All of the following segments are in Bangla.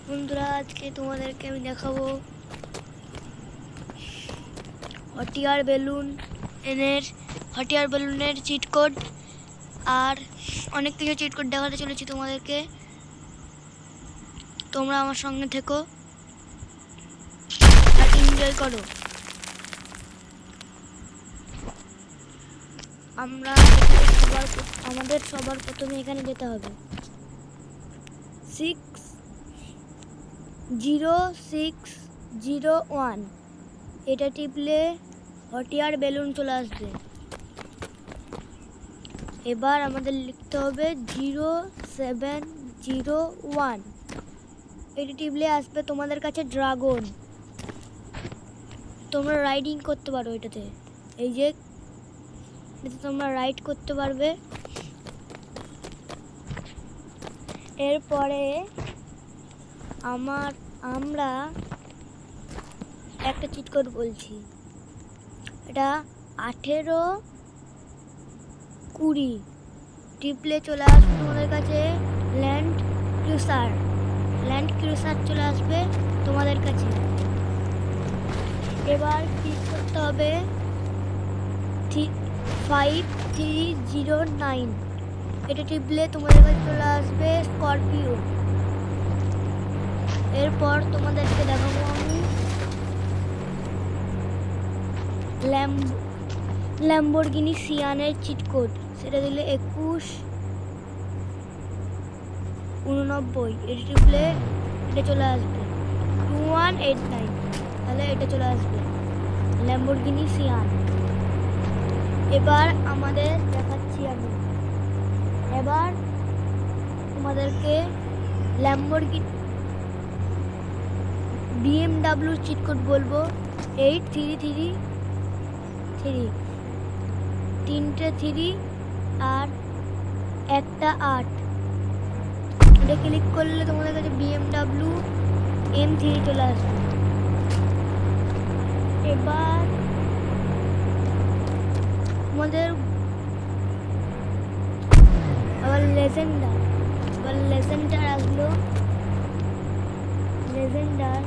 বন্ধুরা, আজকে তোমাদেরকে আমি দেখাবো হটিয়ার বেলুনের চিট কোড আর অনেক কিছু চিট কোড দেখাতে চলেছি তোমাদেরকে। তোমরা আমার সঙ্গে থেকো আর এনজয় করো। আমাদের সবার প্রথমে এখানে যেতে হবে 60601। এটা টিপলে হটিয়ার বেলুন চলে আসবে। এবার আমাদের লিখতে হবে 0701। এটা টিপলে আসবে তোমাদের কাছে ড্রাগন। তোমরা রাইডিং করতে পারো এটাতে। এই যে এটাতে তোমরা রাইড করতে পারবে। এরপরে আমরা একটা চিট কোড বলছি। এটা 1820 টিপলে চলে আসবে তোমাদের কাছে ল্যান্ড ক্রুসার চলে আসবে তোমাদের কাছে। এবার ক্লিক করতে হবে 5309। এটা টিপলে তোমাদের কাছে চলে আসবে স্করপিও। এরপর তোমাদেরকে দেখাবো আমি ল্যাম্বরগিনি সিয়ানের চিট কোড। সেটা দিলে 2189। এটা টিপলে এটা চলে আসবে 2189। তাহলে এটা চলে আসবে ল্যাম্বরগিনি সিয়ান। এবার আমাদের দেখাচ্ছি আমি। এবার তোমাদেরকে BMW চিট কোড বলবো 8333। তিনটে 3 আর একটা 8। এটা ক্লিক করলে তোমাদের কাছে BMW M3 চলে আসবে। এবার আমাদের লেজেন্ডার আসলো। লেজেন্ডার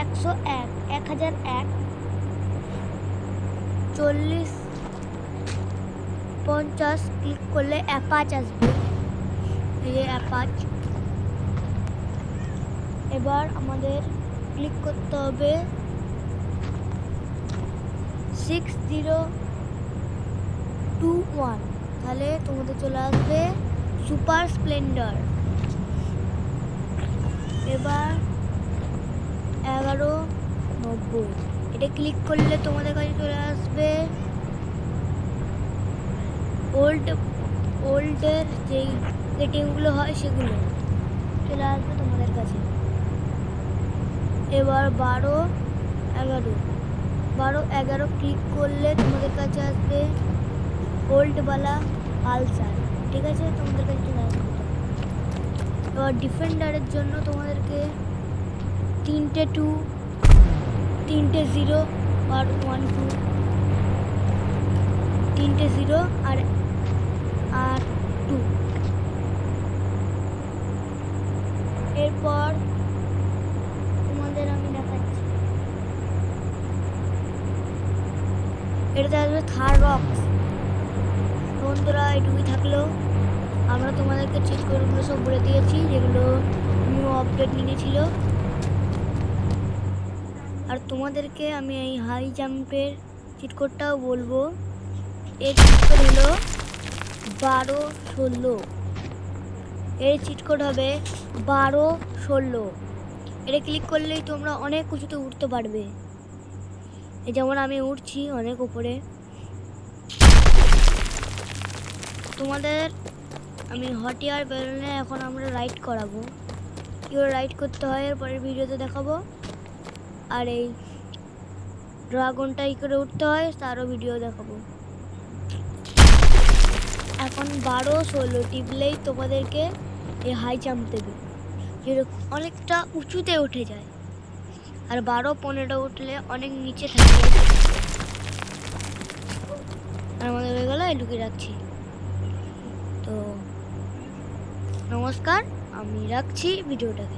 101 1001 4050 ক্লিক করলে অ্যাপাচ আসবে। এই যে অ্যাপাচ। এবার আমাদের ক্লিক করতে হবে 6021। তাহলে তোমাদের চলে আসবে সুপার স্প্লেন্ডার। এবার 1190। এটা ক্লিক করলে তোমাদের কাছে চলে আসবে ওল্ডের যেই রেটিংগুলো হয় সেগুলো চলে আসবে তোমাদের কাছে। এবার 1211 ক্লিক করলে তোমাদের কাছে আসবে ওল্ডওয়ালা পালসার। ঠিক আছে, তোমাদের কাছে চলে আসবে। এবার ডিফেন্ডারের জন্য তোমাদেরকে 3টে 2 3টে 0 আর 1 2 3টে 0 আর 2। এরপর তোমাদের আমি দেখাচ্ছি। এটাতে আসবে থাররক্স। বন্ধুরা, এটুকুই থাকলো। আমরা তোমাদেরকে চিট কোডগুলো সব বলে দিয়েছি যেগুলো নিউ আপডেট নিয়েছিল। আর তোমাদেরকে আমি এই হাই জাম্পের চিট কোডটাও বলবো। এর চিট কোড হলো 1216। এর চিট কোড হবে 1216। এটা ক্লিক করলেই তোমরা অনেক উঁচুতে উঠতে পারবে। এই যেমন আমি উঠছি অনেক উপরে। তোমাদের আমি হটিয়ার বেলুনে এখন আমরা রাইড করাবো। কীভাবে রাইড করতে হয় এর পরের ভিডিওতে দেখাবো। আর এই ড্রাগনটা কী করে উঠতে হয় তারও ভিডিও দেখাবো। এখন 1216 টিপলেই তোমাদেরকে এই হাই জাম্প দেবে, যেরকম অনেকটা উঁচুতে উঠে যায়। আর 12-15 উঠলে অনেক নিচে থাকে। আর আমাদের হয়ে গেল এটুকুই রাখছি। তো নমস্কার। আমি রাখছি ভিডিওটাকে।